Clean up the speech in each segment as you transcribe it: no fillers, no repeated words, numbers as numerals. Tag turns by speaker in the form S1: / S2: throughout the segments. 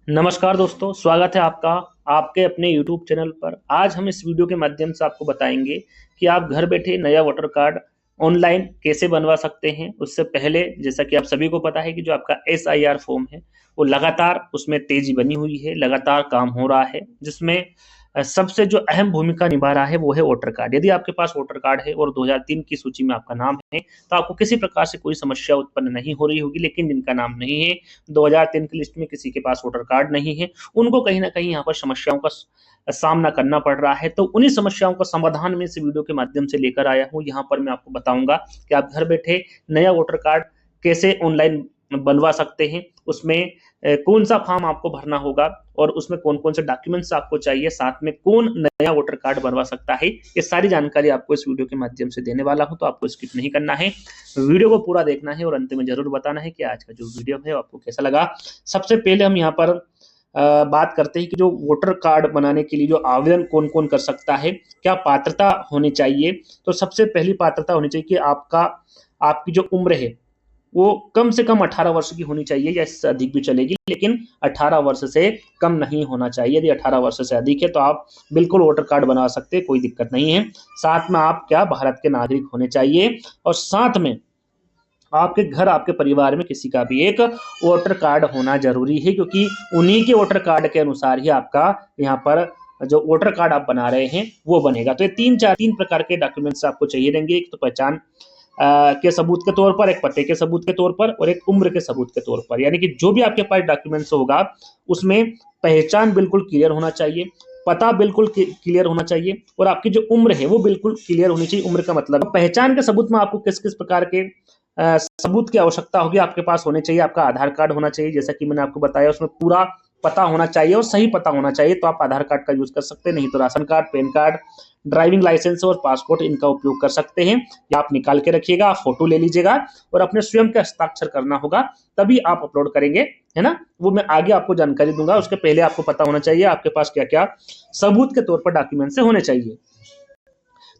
S1: नमस्कार दोस्तों, स्वागत है आपका आपके अपने YouTube चैनल पर। आज हम इस वीडियो के माध्यम से आपको बताएंगे कि आप घर बैठे नया वोटर कार्ड ऑनलाइन कैसे बनवा सकते हैं। उससे पहले जैसा कि आप सभी को पता है कि जो आपका SIR फॉर्म है, वो लगातार उसमें तेज़ी बनी हुई है, लगातार काम हो रहा है, जिसमें सबसे जो अहम भूमिका निभा रहा है वो है वोटर कार्ड। यदि आपके पास वोटर कार्ड है और 2003 की सूची में आपका नाम है, तो आपको किसी प्रकार से कोई समस्या उत्पन्न नहीं हो रही होगी। लेकिन जिनका नाम नहीं है, 2003 की लिस्ट में किसी के पास वोटर कार्ड नहीं है, उनको कहीं न कहीं यहाँ पर समस्याओं का सामना करना पड़ रहा है। तो उन्हीं समस्याओं का समाधान मैं इस वीडियो के माध्यम से लेकर आया हूँ। यहाँ पर मैं आपको बताऊँगा कि आप घर बैठे नया वोटर कार्ड कैसे ऑनलाइन बनवा सकते हैं, उसमें कौन-सा फॉर्म आपको भरना होगा और उसमें कौन-कौन से डॉक्यूमेंट्स आपको चाहिए, साथ में कौन नया वोटर कार्ड बनवा सकता है, ये सारी जानकारी आपको इस वीडियो के माध्यम से देने वाला हूँ, तो आपको स्किप नहीं करना है। वीडियो को पूरा देखना है और अंत में ज़रूर बताना है कि आज का जो वीडियो है आपको कैसा लगा। सबसे पहले हम यहाँ पर बात करते हैं कि जो वोटर कार्ड बनाने के लिए जो आवेदन कौन-कौन कर सकता है, क्या पात्रता होनी चाहिए? तो सबसे पहली पात्रता होनी चाहिए कि आपकी जो उम्र है, वो कम से कम 18 वर्ष की होनी चाहिए या इससे अधिक भी चलेगी, लेकिन 18 वर्ष से कम नहीं होना चाहिए। यदि 18 वर्ष से अधिक है तो आप बिल्कुल वोटर कार्ड बना सकते हैं, कोई दिक्कत नहीं है। साथ में आप क्या भारत के नागरिक होने चाहिए और साथ में आपके घर, आपके परिवार में किसी का भी एक वोटर कार्ड होना ज़रूरी है, क्योंकि उन्हीं के वोटर कार्ड के अनुसार ही आपका यहाँ पर जो वोटर कार्ड आप बना रहे हैं, वो बनेगा। तो ये 3 प्रकार के डॉक्यूमेंट्स आपको चाहिए रहेंगे। एक तो पहचान के सबूत के तौर पर, एक पते के सबूत के तौर पर और एक उम्र के सबूत के तौर पर। यानी कि जो भी आपके पास डॉक्यूमेंट्स होगा, उसमें पहचान बिल्कुल क्लियर होना चाहिए, पता बिल्कुल क्लियर होना चाहिए और आपकी जो उम्र है, वो बिल्कुल क्लियर होनी चाहिए। उम्र का मतलब पहचान के सबूत में आपको किस-किस प्रकार के सबूत की आवश्यकता होगी, आपके पास होने चाहिए। आपका आधार कार्ड होना चाहिए, जैसा कि मैंने आपको बताया, उसमें पूरा पता होना चाहिए और सही पता होना चाहिए, तो आप आधार कार्ड का यूज़ कर सकते हैं। नहीं तो ration card, PAN card, driving licence और पासपोर्ट, इनका उपयोग कर सकते हैं। या आप निकाल के रखिएगा, आप फ़ोटो ले लीजिएगा और अपने स्वयं का हस्ताक्षर करना होगा, तभी आप अपलोड करेंगे, है ना? वो मैं आगे आपको जानकारी दूँगा। उसके पहले आपको पता होना चाहिए आपके पास क्या-क्या सबूत के तौर पर डॉक्यूमेंट्स होने चाहिए।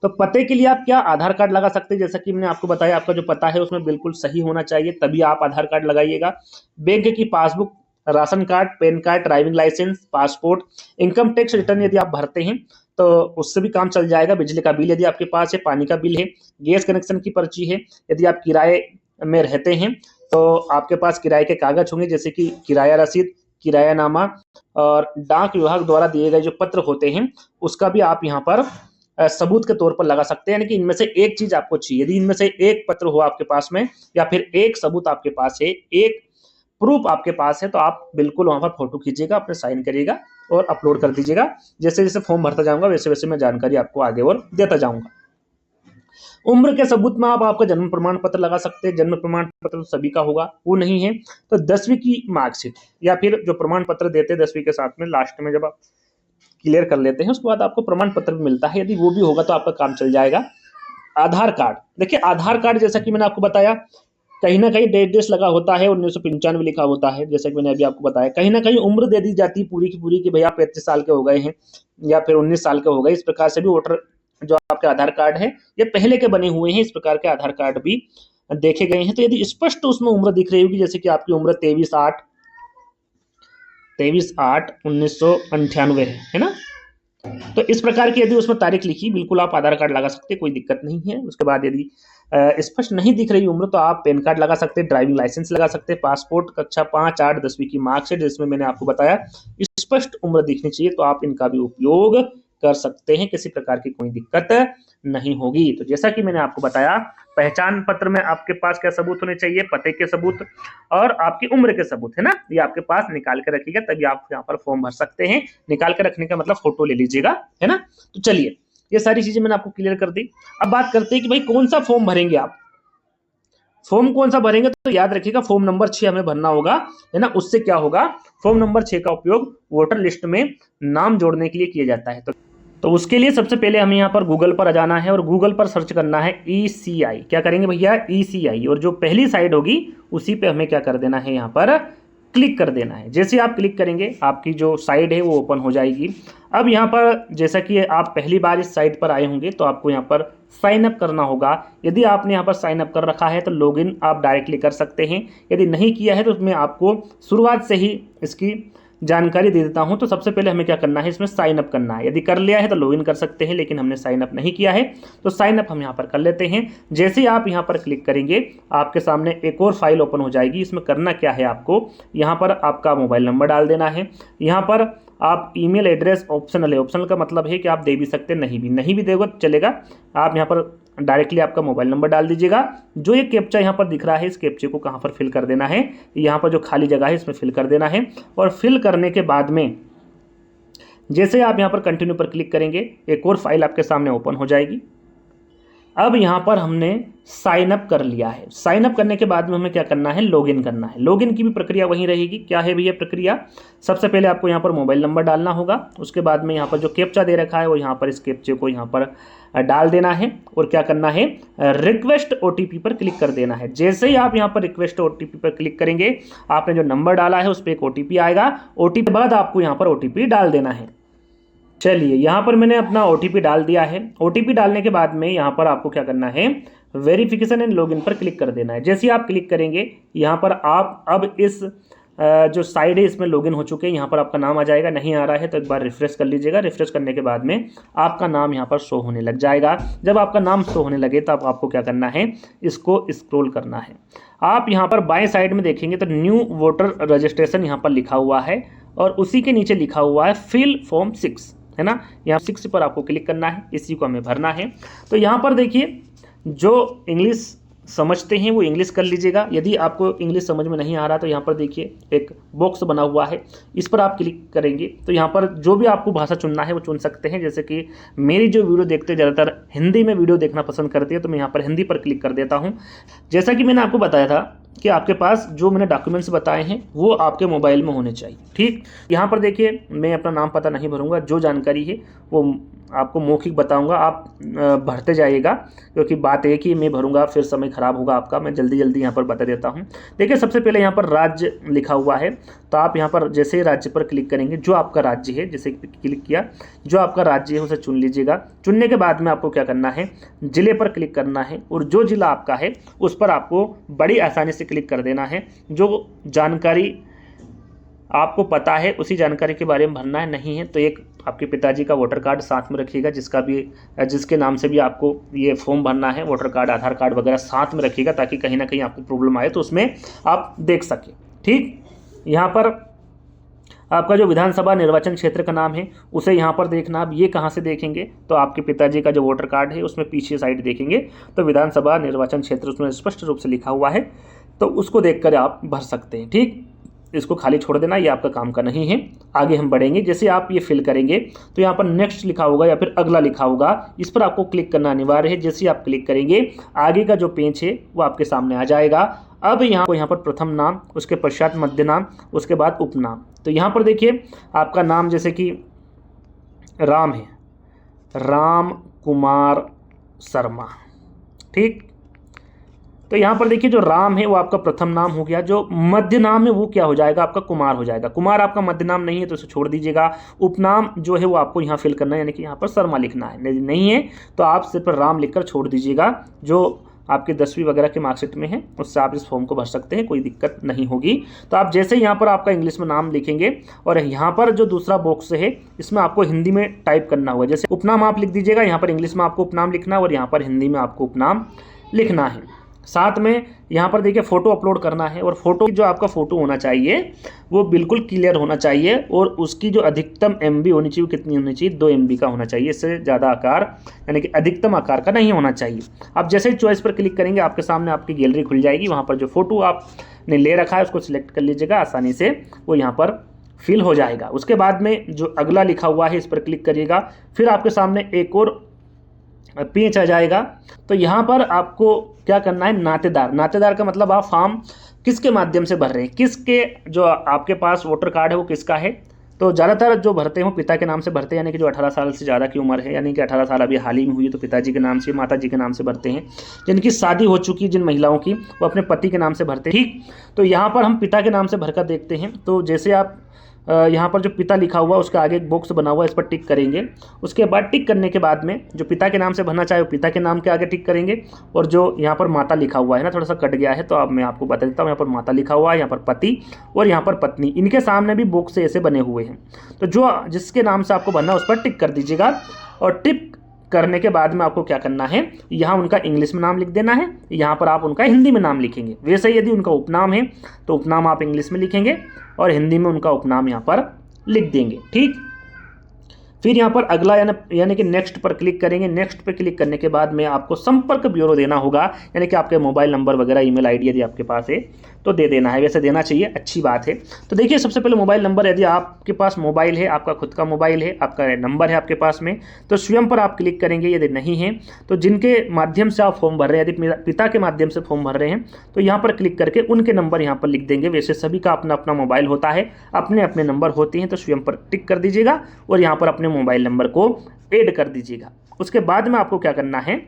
S1: तो पते के लिए आप क्या आधार कार्ड लगा सकते हैं, जैसा कि मैंने आपको बताया, आपका जो पता है उसमें बिल्कुल सही होना चाहिए, तभी आप आधार कार्ड लगाइएगा। बैंक की passbook, ration card, PAN card, driving licence, passport, income tax return यदि आप भरते हैं तो उससे भी काम चल जाएगा। बिजली का बिल यदि आपके पास है, पानी का बिल है, गैस कनेक्शन की पर्ची है, यदि आप किराए में रहते हैं तो आपके पास किराए के कागज होंगे, जैसे कि किराया रसीद, किरायानामा और डाक विभाग द्वारा दिए गए जो पत्र होते हैं, उसका भी आप यहाँ पर सबूत के तौर पर लगा सकते हैं। यानी कि इनमें से एक चीज़ आपको चाहिए। यदि इनमें से एक पत्र हो आपके पास में या फिर एक सबूत आपके पास है, एक प्रूफ आपके पास है, तो आप बिल्कुल वहाँ पर फ़ोटो खींचिएगा, अपने साइन करिएगा और अपलोड कर दीजिएगा। जैसे-जैसे फॉर्म भरता जाऊँगा, वैसे-वैसे मैं जानकारी आपको आगे और देता जाऊँगा। उम्र के सबूत में आप आपका जन्म प्रमाण पत्र लगा सकते हैं। जन्म प्रमाण पत्र तो सभी का होगा, वो नहीं है तो 10वीं की मार्कशीट या फिर जो प्रमाण पत्र देते हैं 10वीं के साथ में, लास्ट में जब आप क्लियर कर लेते हैं, उसके बाद आपको प्रमाण पत्र भी मिलता है। यदि वो भी होगा तो आपका काम चल जाएगा। आधार कार्ड, देखिए आधार कार्ड जैसा कि मैंने आपको बताया, कहीं न कहीं डेट डेस लगा होता है, 1995 लिखा होता है, जैसा कि मैंने अभी आपको बताया। कहीं न कहीं उम्र दे दी जाती है पूरी की पूरी कि भैया आप 35 साल के हो गए हैं या फिर 19 साल के हो गए। इस प्रकार से भी वोटर जो आपके आधार कार्ड है, ये पहले के बने हुए हैं, इस प्रकार के आधार कार्ड भी देखे गए हैं। तो यदि स्पष्ट उसमें उम्र दिख रही होगी, जैसे कि आपकी उम्र 23/8/1998 है ना? तो इस प्रकार की यदि उसमें तारीख लिखी, बिल्कुल आप आधार कार्ड लगा सकते हैं, कोई दिक्कत नहीं है। उसके बाद यदि स्पष्ट नहीं दिख रही उम्र, तो आप पैन कार्ड लगा सकते हैं, ड्राइविंग लाइसेंस लगा सकते हैं, पासपोर्ट, कक्षा 5, 8, 10वीं की मार्कशीट, जिसमें मैंने आपको बताया स्पष्ट उम्र दिखनी चाहिए, तो आप इनका भी उपयोग कर सकते हैं, किसी प्रकार की कोई दिक्कत नहीं होगी। तो जैसा कि मैंने आपको बताया, पहचान पत्र में आपके पास क्या सबूत होने चाहिए, पते के सबूत और आपकी उम्र के सबूत, है ना? ये आपके पास निकाल के रखिएगा, तभी आप यहाँ पर फॉर्म भर सकते हैं। निकाल के रखने का मतलब फ़ोटो ले लीजिएगा, है ना? तो चलिए, ये सारी चीज़ें मैंने आपको क्लियर कर दी। अब बात करते हैं कि भाई कौन-सा फॉर्म भरेंगे आप? फॉर्म कौन-सा भरेंगे, तो याद रखिएगा फॉर्म नंबर 6 हमें भरना होगा, है ना? उससे क्या होगा, फॉर्म नंबर 6 का उपयोग वोटर लिस्ट में नाम जोड़ने के लिए किया जाता है। तो उसके लिए सबसे पहले हमें यहाँ पर गूगल पर आ जाना है और गूगल पर सर्च करना है ECI। क्या करेंगे भैया? ECI, और जो पहली साइड होगी उसी पे हमें क्या कर देना है, यहाँ पर क्लिक कर देना है। जैसे आप क्लिक करेंगे, आपकी जो साइड है वो ओपन हो जाएगी। अब यहाँ पर जैसा कि आप पहली बार इस साइट पर आए होंगे, तो आपको यहाँ पर साइन अप करना होगा। यदि आपने यहाँ पर साइन अप कर रखा है तो लॉगिन आप डायरेक्टली कर सकते हैं। यदि नहीं किया है तो उसमें आपको शुरुआत से ही इसकी जानकारी दे देता हूं। तो सबसे पहले हमें क्या करना है, इसमें साइन अप करना है। यदि कर लिया है तो लॉगिन कर सकते हैं, लेकिन हमने साइन अप नहीं किया है तो साइन अप हम यहाँ पर कर लेते हैं। जैसे ही आप यहाँ पर क्लिक करेंगे आपके सामने एक और फाइल ओपन हो जाएगी। इसमें करना क्या है, आपको यहाँ पर आपका मोबाइल नंबर डाल देना है। यहाँ पर आप ईमेल एड्रेस ऑप्शनल है, ऑप्शनल का मतलब है कि आप दे भी सकते हैं, नहीं भी देगा चलेगा। आप यहाँ पर डायरेक्टली आपका मोबाइल नंबर डाल दीजिएगा। जो ये कैप्चा यहाँ पर दिख रहा है, इस कैप्चे को कहाँ पर फिल कर देना है, यहाँ पर जो खाली जगह है इसमें फिल कर देना है। और फिल करने के बाद में जैसे आप यहाँ पर कंटिन्यू पर क्लिक करेंगे एक और फाइल आपके सामने ओपन हो जाएगी। अब यहाँ पर हमने साइन अप कर लिया है। साइन अप करने के बाद में हमें क्या करना है, लॉगिन करना है। लॉगिन की भी प्रक्रिया वही रहेगी। क्या है भैया प्रक्रिया, सबसे पहले आपको यहाँ पर मोबाइल नंबर डालना होगा। उसके बाद में यहाँ पर जो कैप्चा दे रखा है वो यहाँ पर इस कैप्चे को यहाँ पर डाल देना है और क्या करना है, रिक्वेस्ट ओटीपी पर क्लिक कर देना है। जैसे ही आप यहाँ पर रिक्वेस्ट ओटीपी पर क्लिक करेंगे आपने जो नंबर डाला है उस पर एक ओटीपी आएगा। ओटीपी के बाद आपको यहाँ पर ओटीपी डाल देना है। चलिए यहाँ पर मैंने अपना ओटीपी डाल दिया है। ओटीपी डालने के बाद में यहाँ पर आपको क्या करना है, वेरिफिकेशन एंड लॉगिन पर क्लिक कर देना है। जैसे ही आप क्लिक करेंगे यहाँ पर आप अब इस जो साइड है इसमें लॉगिन हो चुके हैं। यहाँ पर आपका नाम आ जाएगा, नहीं आ रहा है तो एक बार रिफ्रेश कर लीजिएगा। रिफ्रेश करने के बाद में आपका नाम यहाँ पर शो होने लग जाएगा। जब आपका नाम शो होने लगे तब आपको क्या करना है, इसको स्क्रॉल करना है। आप यहाँ पर बाएं साइड में देखेंगे तो न्यू वोटर रजिस्ट्रेशन यहाँ पर लिखा हुआ है और उसी के नीचे लिखा हुआ है फिल फॉर्म 6, है ना। यहाँ 6 पर आपको क्लिक करना है, इसी को हमें भरना है। तो यहाँ पर देखिए जो इंग्लिश समझते हैं वो इंग्लिश कर लीजिएगा। यदि आपको इंग्लिश समझ में नहीं आ रहा तो यहाँ पर देखिए एक बॉक्स बना हुआ है, इस पर आप क्लिक करेंगे तो यहाँ पर जो भी आपको भाषा चुनना है वो चुन सकते हैं। जैसे कि मेरी जो वीडियो देखते हैं ज़्यादातर हिंदी में वीडियो देखना पसंद करते हैं तो मैं यहाँ पर हिंदी पर क्लिक कर देता हूँ। जैसा कि मैंने आपको बताया था कि आपके पास जो मैंने डॉक्यूमेंट्स बताए हैं वो आपके मोबाइल में होने चाहिए, ठीक। यहाँ पर देखिए मैं अपना नाम पता नहीं भरूंगा, जो जानकारी है वो आपको मौखिक बताऊंगा, आप भरते जाइएगा, क्योंकि बात एक ही मैं भरूंगा फिर समय खराब होगा आपका। मैं जल्दी जल्दी यहाँ पर बता देता हूँ। देखिए सबसे पहले यहाँ पर राज्य लिखा हुआ है, तो आप यहाँ पर जैसे राज्य पर क्लिक करेंगे, जो आपका राज्य है, जैसे क्लिक किया जो आपका राज्य है उसे चुन लीजिएगा। चुनने के बाद में आपको क्या करना है, जिले पर क्लिक करना है और जो जिला आपका है उस पर आपको बड़ी आसानी से क्लिक कर देना है। जो जानकारी आपको पता है उसी जानकारी के बारे में भरना है। नहीं है तो एक आपके पिताजी का वोटर कार्ड साथ में रखिएगा, जिसके नाम से भी आपको ये फॉर्म भरना है। वोटर कार्ड, आधार कार्ड वगैरह साथ में रखिएगा ताकि कहीं ना कहीं आपको प्रॉब्लम आए तो उसमें आप देख सकें, ठीक। यहाँ पर आपका जो विधानसभा निर्वाचन क्षेत्र का नाम है उसे यहाँ पर देखना। आप ये कहाँ से देखेंगे, तो आपके पिताजी का जो वोटर कार्ड है उसमें पीछे साइड देखेंगे तो विधानसभा निर्वाचन क्षेत्र उसमें स्पष्ट रूप से लिखा हुआ है, तो उसको देखकर आप भर सकते हैं, ठीक। इसको खाली छोड़ देना, ये आपका काम का नहीं है। आगे हम बढ़ेंगे। जैसे आप ये फिल करेंगे तो यहाँ पर नेक्स्ट लिखा होगा या फिर अगला लिखा होगा, इस पर आपको क्लिक करना अनिवार्य है। जैसे आप क्लिक करेंगे आगे का जो पेज है वो आपके सामने आ जाएगा। अब यहाँ पर प्रथम नाम, उसके पश्चात मध्य नाम, उसके बाद उपनाम। तो यहाँ पर देखिए आपका नाम जैसे कि राम है, राम कुमार शर्मा, ठीक। तो यहाँ पर देखिए जो राम है वो आपका प्रथम नाम हो गया। जो मध्य नाम है वो क्या हो जाएगा, आपका कुमार हो जाएगा। कुमार आपका मध्य नाम नहीं है तो उसे छोड़ दीजिएगा। उपनाम जो है वो आपको यहाँ फिल करना है, यानी कि यहाँ पर शर्मा लिखना है। नहीं है तो आप सिर्फ राम लिखकर छोड़ दीजिएगा। जो आपके 10वीं वगैरह के मार्कशीट में है उससे आप इस फॉर्म को भर सकते हैं, कोई दिक्कत नहीं होगी। तो आप जैसे यहाँ पर आपका इंग्लिश में नाम लिखेंगे और यहाँ पर जो दूसरा बॉक्स है इसमें आपको हिंदी में टाइप करना होगा। जैसे उपनाम आप लिख दीजिएगा, यहाँ पर इंग्लिश में आपको उपनाम लिखना है और यहाँ पर हिंदी में आपको उपनाम लिखना है। साथ में यहाँ पर देखिए फ़ोटो अपलोड करना है और फोटो जो आपका फ़ोटो होना चाहिए वो बिल्कुल क्लियर होना चाहिए और उसकी जो अधिकतम MB होनी चाहिए वो कितनी होनी चाहिए, 2 MB का होना चाहिए। इससे ज़्यादा आकार यानी कि अधिकतम आकार का नहीं होना चाहिए। आप जैसे ही चॉइस पर क्लिक करेंगे आपके सामने आपकी गैलरी खुल जाएगी। वहाँ पर जो फ़ोटो आपने ले रखा है उसको सिलेक्ट कर लीजिएगा, आसानी से वो यहाँ पर फिल हो जाएगा। उसके बाद में जो अगला लिखा हुआ है इस पर क्लिक करिएगा। फिर आपके सामने एक और पेज आ जाएगा। तो यहाँ पर आपको क्या करना है, नातेदार। नातेदार का मतलब आप फॉर्म किसके माध्यम से भर रहे हैं, किसके जो आपके पास वोटर कार्ड है वो किसका है। तो ज़्यादातर जो भरते हैं वो पिता के नाम से भरते हैं, यानी कि जो 18 साल से ज़्यादा की उम्र है, यानी कि 18 साल अभी हाल ही में हुई है तो पिताजी के नाम से, माता जी के नाम से भरते हैं। जिनकी शादी हो चुकी है जिन महिलाओं की, वो अपने पति के नाम से भरते हैं, ठीक। तो यहाँ पर हम पिता के नाम से भरकर देखते हैं। तो जैसे आप यहाँ पर जो पिता लिखा हुआ उसके आगे एक बॉक्स बना हुआ है, इस पर टिक करेंगे। उसके बाद टिक करने के बाद में जो पिता के नाम से भरना चाहे वो पिता के नाम के आगे टिक करेंगे। और जो यहाँ पर माता लिखा हुआ है ना, थोड़ा सा कट गया है तो अब मैं आपको बता देता हूँ। यहाँ पर माता लिखा हुआ है, यहाँ पर पति और यहाँ पर पत्नी, इनके सामने भी बॉक्स ऐसे बने हुए हैं। तो जो जिसके नाम से आपको भरना है उस पर टिक कर दीजिएगा। और टिक करने के बाद में आपको क्या करना है, यहाँ उनका इंग्लिश में नाम लिख देना है, यहाँ पर आप उनका हिंदी में नाम लिखेंगे। वैसे ही यदि उनका उपनाम है तो उपनाम आप इंग्लिश में लिखेंगे और हिंदी में उनका उपनाम यहाँ पर लिख देंगे। ठीक, फिर यहाँ पर अगला यानी कि नेक्स्ट पर क्लिक करेंगे। नेक्स्ट पर क्लिक करने के बाद में आपको संपर्क ब्यूरो देना होगा, यानी कि आपके मोबाइल नंबर वगैरह ईमेल आईडी यदि आपके पास है तो दे देना है। वैसे देना चाहिए, अच्छी बात है। तो देखिए, सबसे पहले मोबाइल नंबर, यदि आपके पास मोबाइल है, आपका खुद का मोबाइल है, आपका नंबर है आपके पास में, तो स्वयं पर आप क्लिक करेंगे। यदि नहीं है तो जिनके माध्यम से आप फॉर्म भर रहे हैं, यदि पिता के माध्यम से फॉर्म भर रहे हैं तो यहाँ पर क्लिक करके उनके नंबर यहाँ पर लिख देंगे। वैसे सभी का अपना अपना मोबाइल होता है, अपने अपने नंबर होते हैं, तो स्वयं पर टिक कर दीजिएगा और यहाँ पर अपने मोबाइल नंबर को ऐड कर दीजिएगा। उसके बाद में आपको क्या करना है,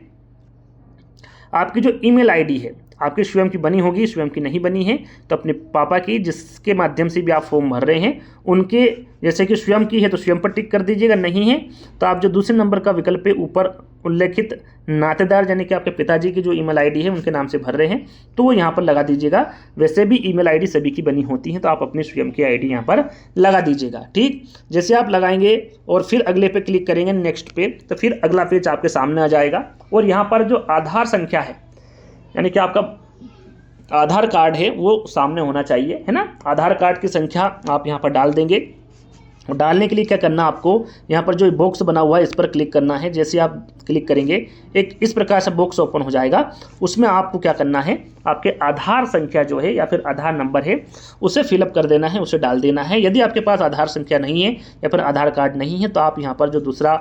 S1: आपकी जो ईमेल आईडी है आपकी स्वयं की बनी होगी, स्वयं की नहीं बनी है तो अपने पापा की, जिसके माध्यम से भी आप फॉर्म भर रहे हैं उनके, जैसे कि स्वयं की है तो स्वयं पर टिक कर दीजिएगा। नहीं है तो आप जो दूसरे नंबर का विकल्प पे ऊपर उल्लेखित नातेदार यानी कि आपके पिताजी की जो ईमेल आईडी है उनके नाम से भर रहे हैं तो वो यहाँ पर लगा दीजिएगा। वैसे भी ईमेल आईडी सभी की बनी होती है तो आप अपनी स्वयं की आईडी यहाँ पर लगा दीजिएगा। ठीक, जैसे आप लगाएंगे और फिर अगले पे क्लिक करेंगे, नेक्स्ट पे, तो फिर अगला पेज आपके सामने आ जाएगा। और यहाँ पर जो आधार संख्या है, यानी कि आपका आधार कार्ड है वो सामने होना चाहिए, है ना। आधार कार्ड की संख्या आप यहाँ पर डाल देंगे। और डालने के लिए क्या करना, आपको यहाँ पर जो बॉक्स बना हुआ है इस पर क्लिक करना है। जैसे आप क्लिक करेंगे एक इस प्रकार से बॉक्स ओपन हो जाएगा। उसमें आपको क्या करना है, आपके आधार संख्या जो है या फिर आधार नंबर है उसे फिलअप कर देना है, उसे डाल देना है। यदि आपके पास आधार संख्या नहीं है या फिर आधार कार्ड नहीं है तो आप यहाँ पर जो दूसरा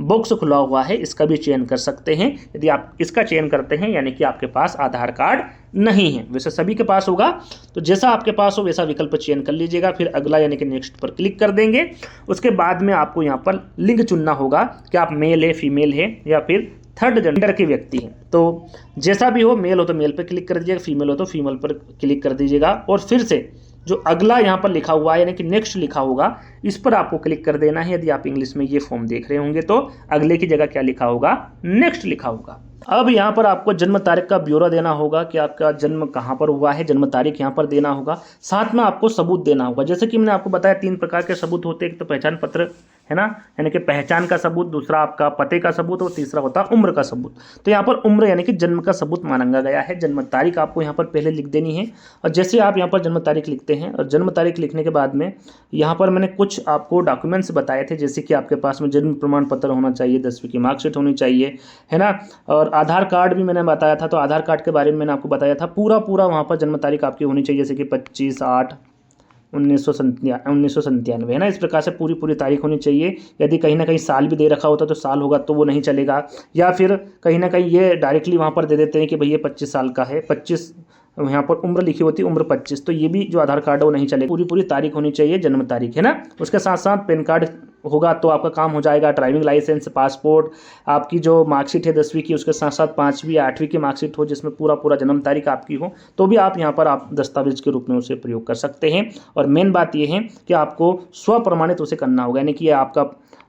S1: बॉक्स खुला हुआ है इसका भी चयन कर सकते हैं। यदि आप इसका चयन करते हैं यानी कि आपके पास आधार कार्ड नहीं है, वैसे सभी के पास होगा तो जैसा आपके पास हो वैसा विकल्प चयन कर लीजिएगा। फिर अगला यानी कि नेक्स्ट पर क्लिक कर देंगे। उसके बाद में आपको यहाँ पर लिंग चुनना होगा कि आप मेल है, फीमेल है या फिर थर्ड जेंडर के व्यक्ति हैं। तो जैसा भी हो, मेल हो तो मेल पर क्लिक कर दीजिएगा, फीमेल हो तो फीमेल पर क्लिक कर दीजिएगा। और फिर से जो अगला यहाँ पर लिखा हुआ है यानी कि नेक्स्ट लिखा होगा इस पर आपको क्लिक कर देना है। यदि आप इंग्लिश में ये फॉर्म देख रहे होंगे तो अगले की जगह क्या लिखा होगा, नेक्स्ट लिखा होगा। अब यहाँ पर आपको जन्म तारीख का ब्यौरा देना होगा कि आपका जन्म कहाँ पर हुआ है, जन्म तारीख यहाँ पर देना होगा। साथ में आपको सबूत देना होगा। जैसे कि मैंने आपको बताया 3 प्रकार के सबूत होते हैं, एक तो पहचान पत्र है ना, यानी कि पहचान का सबूत, दूसरा आपका पते का सबूत और तीसरा होता है उम्र का सबूत। तो यहाँ पर उम्र यानी कि जन्म का सबूत मांगा गया है। जन्म तारीख आपको यहाँ पर पहले लिख देनी है। और जैसे आप यहाँ पर जन्म तारीख लिखते हैं और जन्म तारीख लिखने के बाद में यहाँ पर मैंने कुछ आपको डॉक्यूमेंट्स बताए थे, जैसे कि आपके पास में जन्म प्रमाण पत्र होना चाहिए, 10वीं की मार्कशीट होनी चाहिए, है ना। और आधार कार्ड भी मैंने बताया था, तो आधार कार्ड के बारे में मैंने आपको बताया था। पूरा वहाँ पर जन्म तारीख आपकी होनी चाहिए, जैसे कि 25/8/1997 है ना। इस प्रकार से पूरी तारीख होनी चाहिए। यदि कहीं ना कहीं साल भी दे रखा होता तो साल होगा तो वो नहीं चलेगा, या फिर कहीं ना कहीं ये डायरेक्टली वहाँ पर दे देते हैं कि भैया 25 साल का है, 25 यहाँ पर उम्र लिखी होती है, उम्र 25, तो ये भी जो आधार कार्ड है वो नहीं चलेगा। पूरी तारीख होनी चाहिए, जन्म तारीख, है ना। उसके साथ साथ पैन कार्ड होगा तो आपका काम हो जाएगा। ड्राइविंग लाइसेंस, पासपोर्ट, आपकी जो मार्कशीट है 10वीं की, उसके साथ साथ 5वीं या 8वीं की मार्कशीट हो जिसमें पूरा जन्म तारीख आपकी हो, तो भी आप यहाँ पर आप दस्तावेज के रूप में उसे प्रयोग कर सकते हैं। और मेन बात यह है कि आपको स्वप्रमाणित उसे करना होगा, यानी कि ये आपका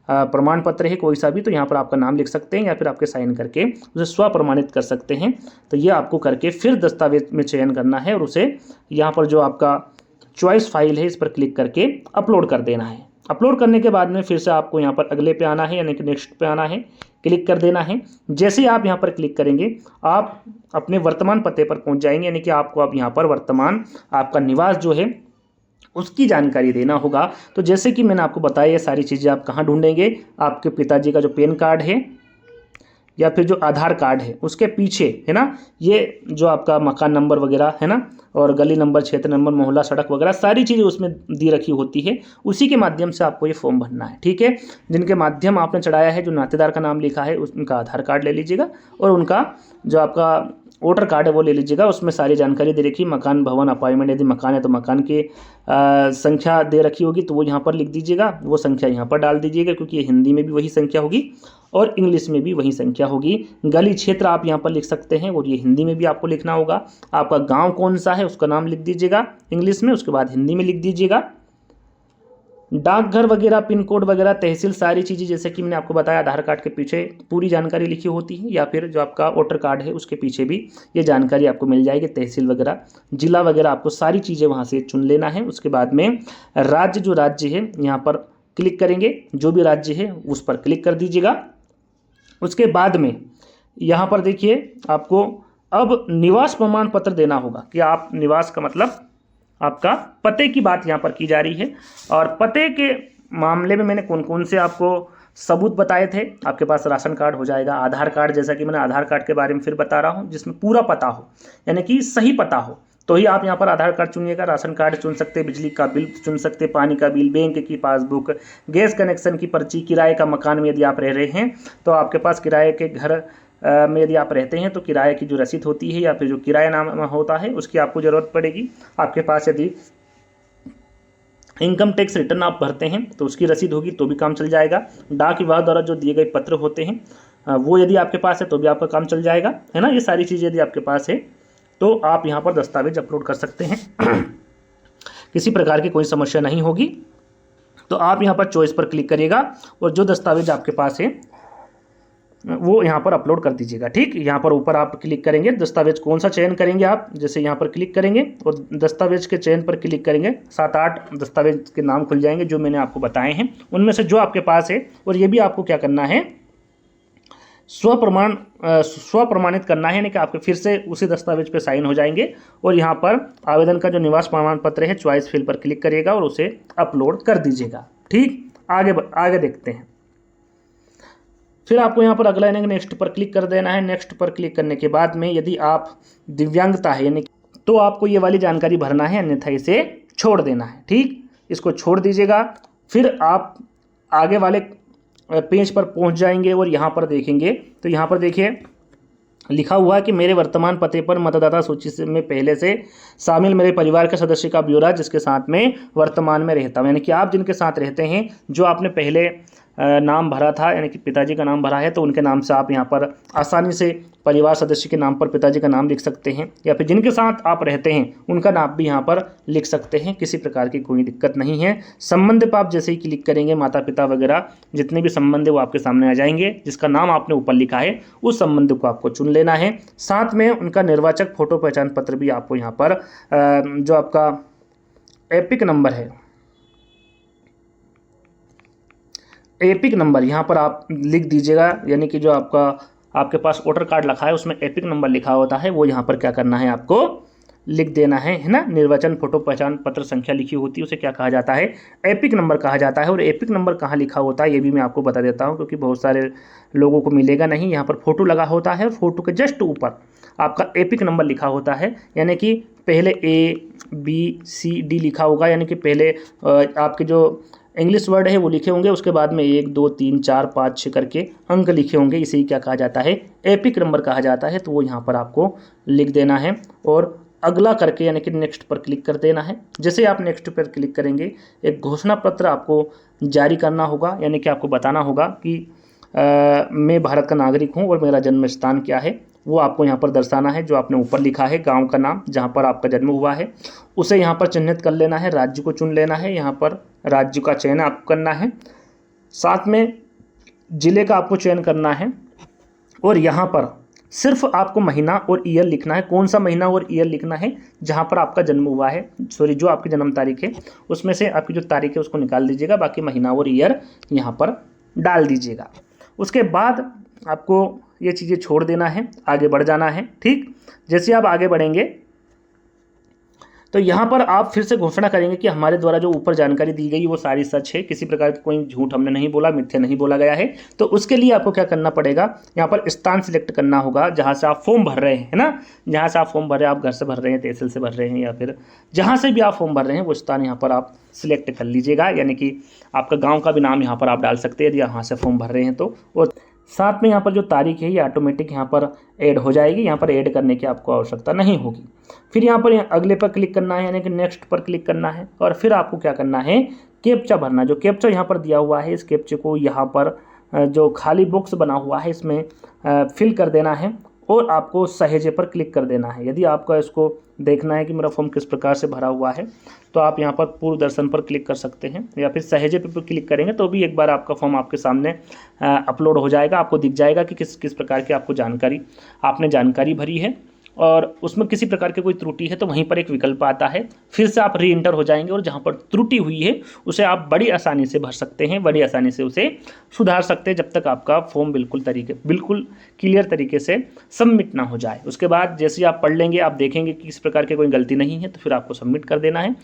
S1: प्रमाण पत्र है कोई सा भी, तो यहाँ पर आपका नाम लिख सकते हैं या फिर आपके साइन करके उसे स्वप्रमाणित कर सकते हैं। तो ये आपको करके फिर दस्तावेज में चयन करना है और उसे यहाँ पर जो आपका चॉइस फाइल है इस पर क्लिक करके अपलोड कर देना है। अपलोड करने के बाद में फिर से आपको यहाँ पर अगले पे आना है, यानी कि नेक्स्ट पे आना है, क्लिक कर देना है। जैसे ही आप यहाँ पर क्लिक करेंगे आप अपने वर्तमान पते पर पहुँच जाएंगे, यानी कि आपको अब यहाँ पर वर्तमान आपका निवास जो है उसकी जानकारी देना होगा। तो जैसे कि मैंने आपको बताया ये सारी चीज़ें आप कहाँ ढूंढेंगे, आपके पिताजी का जो पैन कार्ड है या फिर जो आधार कार्ड है उसके पीछे, है ना, ये जो आपका मकान नंबर वगैरह है ना, और गली नंबर, क्षेत्र नंबर, मोहल्ला, सड़क वगैरह सारी चीज़ें उसमें दी रखी होती है। उसी के माध्यम से आपको ये फॉर्म भरना है, ठीक है। जिनके माध्यम आपने चढ़ाया है, जो नातेदार का नाम लिखा है उनका आधार कार्ड ले लीजिएगा और उनका जो आपका वोटर कार्ड है वो ले लीजिएगा। उसमें सारी जानकारी दे रखी, मकान, भवन, अपार्टमेंट, यदि मकान है तो मकान की संख्या दे रखी होगी तो वो यहाँ पर लिख दीजिएगा, वो संख्या यहाँ पर डाल दीजिएगा, क्योंकि ये हिंदी में भी वही संख्या होगी और इंग्लिश में भी वही संख्या होगी। गली क्षेत्र आप यहाँ पर लिख सकते हैं और ये हिंदी में भी आपको लिखना होगा। आपका गांव कौन सा है उसका नाम लिख दीजिएगा इंग्लिश में, उसके बाद हिंदी में लिख दीजिएगा। डाकघर वगैरह, पिन कोड वगैरह, तहसील, सारी चीज़ें जैसे कि मैंने आपको बताया आधार कार्ड के पीछे पूरी जानकारी लिखी होती है, या फिर जो आपका वोटर कार्ड है उसके पीछे भी ये जानकारी आपको मिल जाएगी। तहसील वगैरह, जिला वगैरह, आपको सारी चीज़ें वहाँ से चुन लेना है। उसके बाद में राज्य, जो राज्य है यहाँ पर क्लिक करेंगे, जो भी राज्य है उस पर क्लिक कर दीजिएगा। उसके बाद में यहाँ पर देखिए आपको अब निवास प्रमाण पत्र देना होगा कि आप निवास का मतलब आपका पते की बात यहाँ पर की जा रही है। और पते के मामले में मैंने कौन कौन से आपको सबूत बताए थे। आपके पास राशन कार्ड हो जाएगा, आधार कार्ड, जैसा कि मैंने आधार कार्ड के बारे में फिर बता रहा हूँ, जिसमें पूरा पता हो, यानी कि सही पता हो, तो ही आप यहाँ पर आधार कार्ड चुनिएगा। राशन कार्ड चुन सकते, बिजली का बिल चुन सकते, पानी का बिल, बैंक की पासबुक, गैस कनेक्शन की पर्ची, किराए का मकान में यदि आप रह रहे हैं तो आपके पास किराए के घर में यदि आप रहते हैं तो किराए की जो रसीद होती है या फिर जो किराया नाम होता है उसकी आपको ज़रूरत पड़ेगी। आपके पास यदि इनकम टैक्स रिटर्न आप भरते हैं तो उसकी रसीद होगी तो भी काम चल जाएगा। डाक विभाग द्वारा जो दिए गए पत्र होते हैं वो यदि आपके पास है तो भी आपका काम चल जाएगा, है ना। ये सारी चीज़ें यदि आपके पास है तो आप यहाँ पर दस्तावेज अपलोड कर सकते हैं किसी प्रकार की कोई समस्या नहीं होगी। तो आप यहाँ पर चॉइस पर क्लिक करिएगा और जो दस्तावेज आपके पास है वो यहाँ पर अपलोड कर दीजिएगा। ठीक, यहाँ पर ऊपर आप क्लिक करेंगे, दस्तावेज कौन सा चयन करेंगे आप, जैसे यहाँ पर क्लिक करेंगे और दस्तावेज के चयन पर क्लिक करेंगे, 7-8 दस्तावेज के नाम खुल जाएंगे जो मैंने आपको बताए हैं, उनमें से जो आपके पास है। और ये भी आपको क्या करना है, स्वप्रमाणित करना है, यानी कि आपके फिर से उसी दस्तावेज पे साइन हो जाएंगे। और यहाँ पर आवेदन का जो निवास प्रमाण पत्र है चॉइस फिल पर क्लिक करिएगा और उसे अपलोड कर दीजिएगा। ठीक, आगे देखते हैं। फिर आपको यहाँ पर अगला यानी नेक्स्ट पर क्लिक कर देना है। नेक्स्ट पर क्लिक करने के बाद में यदि आप दिव्यांगता है यानी तो आपको ये वाली जानकारी भरना है, अन्यथा इसे छोड़ देना है। ठीक, इसको छोड़ दीजिएगा। फिर आप आगे वाले पेज पर पहुंच जाएंगे और यहाँ पर देखेंगे तो यहाँ पर देखिए लिखा हुआ है कि मेरे वर्तमान पते पर मतदाता सूची से में पहले से शामिल मेरे परिवार के सदस्य का ब्यौरा जिसके साथ में वर्तमान में रहता हूँ, यानी कि आप जिनके साथ रहते हैं, जो आपने पहले नाम भरा था यानी कि पिताजी का नाम भरा है तो उनके नाम से आप यहाँ पर आसानी से परिवार सदस्य के नाम पर पिताजी का नाम लिख सकते हैं, या फिर जिनके साथ आप रहते हैं उनका नाम भी यहाँ पर लिख सकते हैं। किसी प्रकार की कोई दिक्कत नहीं है। संबंध पर आप जैसे ही क्लिक करेंगे माता पिता वगैरह जितने भी संबंध है वो आपके सामने आ जाएंगे। जिसका नाम आपने ऊपर लिखा है उस संबंध को आपको चुन लेना है। साथ में उनका निर्वाचक फोटो पहचान पत्र भी आपको यहाँ पर जो आपका एपिक नंबर है, एपिक नंबर यहाँ पर आप लिख दीजिएगा, यानी कि जो आपके पास वोटर कार्ड लिखा है उसमें एपिक नंबर लिखा होता है वो यहाँ पर क्या करना है, आपको लिख देना है ना। निर्वाचन फोटो पहचान पत्र संख्या लिखी होती है उसे क्या कहा जाता है, एपिक नंबर कहा जाता है। और एपिक नंबर कहाँ लिखा होता है ये भी मैं आपको बता देता हूँ, क्योंकि बहुत सारे लोगों को मिलेगा नहीं। यहाँ पर फोटो लगा होता है, फोटो के जस्ट ऊपर आपका एपिक नंबर लिखा होता है, यानी कि पहले ABCD लिखा होगा, यानी कि पहले आपके जो इंग्लिश वर्ड है वो लिखे होंगे, उसके बाद में 1 2 3 4 5 6 करके अंक लिखे होंगे, इसे ही क्या कहा जाता है, एपिक नंबर कहा जाता है। तो वो यहाँ पर आपको लिख देना है और अगला करके यानी कि नेक्स्ट पर क्लिक कर देना है। जैसे आप नेक्स्ट पर क्लिक करेंगे एक घोषणा पत्र आपको जारी करना होगा, यानी कि आपको बताना होगा कि मैं भारत का नागरिक हूँ और मेरा जन्म स्थान क्या है वो आपको यहाँ पर दर्शाना है। जो आपने ऊपर लिखा है गांव का नाम जहाँ पर आपका जन्म हुआ है उसे यहाँ पर चिन्हित कर लेना है। राज्य को चुन लेना है, यहाँ पर राज्य का चयन आपको करना है। साथ में ज़िले का आपको चयन करना है और यहाँ पर सिर्फ आपको महीना और ईयर लिखना है। कौन सा महीना और ईयर लिखना है, जहाँ पर आपका जन्म हुआ है, जो आपकी जन्म तारीख है उसमें से आपकी जो तारीख है उसको निकाल दीजिएगा, बाकी महीना और ईयर यहाँ पर डाल दीजिएगा। उसके बाद आपको ये चीज़ें छोड़ देना है, आगे बढ़ जाना है। ठीक, जैसे आप आगे बढ़ेंगे तो यहाँ पर आप फिर से घोषणा करेंगे कि हमारे द्वारा जो ऊपर जानकारी दी गई वो सारी सच है, किसी प्रकार की कोई झूठ हमने नहीं बोला, मिथ्या नहीं बोला गया है। तो उसके लिए आपको क्या करना पड़ेगा, यहाँ पर स्थान सिलेक्ट करना होगा जहाँ से आप फॉर्म भर रहे हैं, है ना। जहाँ से आप फॉर्म भर रहे हैं, आप घर से भर रहे हैं, तहसील से भर रहे हैं, या फिर जहाँ से भी आप फॉर्म भर रहे हैं वो स्थान यहाँ पर आप सिलेक्ट कर लीजिएगा, यानी कि आपका गाँव का भी नाम यहाँ पर आप डाल सकते हैं यदि यहाँ से फॉर्म भर रहे हैं तो। और साथ में यहाँ पर जो तारीख है ये ऑटोमेटिक यहाँ पर ऐड हो जाएगी, यहाँ पर ऐड करने की आपको आवश्यकता नहीं होगी। फिर यहाँ पर अगले पर क्लिक करना है, यानी कि नेक्स्ट पर क्लिक करना है और फिर आपको क्या करना है, कैप्चा भरना। जो कैप्चा यहाँ पर दिया हुआ है इस कैप्चे को यहाँ पर जो खाली बॉक्स बना हुआ है इसमें फिल कर देना है और आपको सहेजे पर क्लिक कर देना है। यदि आपका इसको देखना है कि मेरा फॉर्म किस प्रकार से भरा हुआ है तो आप यहाँ पर पूर्व दर्शन पर क्लिक कर सकते हैं, या फिर सहेजे पर क्लिक करेंगे तो भी एक बार आपका फॉर्म आपके सामने अपलोड हो जाएगा। आपको दिख जाएगा कि किस किस प्रकार की आपको आपने जानकारी भरी है, और उसमें किसी प्रकार की कोई त्रुटि है तो वहीं पर एक विकल्प आता है, फिर से आप री एंटर हो जाएंगे और जहाँ पर त्रुटि हुई है उसे आप बड़ी आसानी से भर सकते हैं, बड़ी आसानी से उसे सुधार सकते हैं, जब तक आपका फॉर्म बिल्कुल क्लियर तरीके से सबमिट ना हो जाए। उसके बाद जैसे ही आप पढ़ लेंगे, आप देखेंगे कि किस प्रकार की कोई गलती नहीं है, तो फिर आपको सबमिट कर देना है।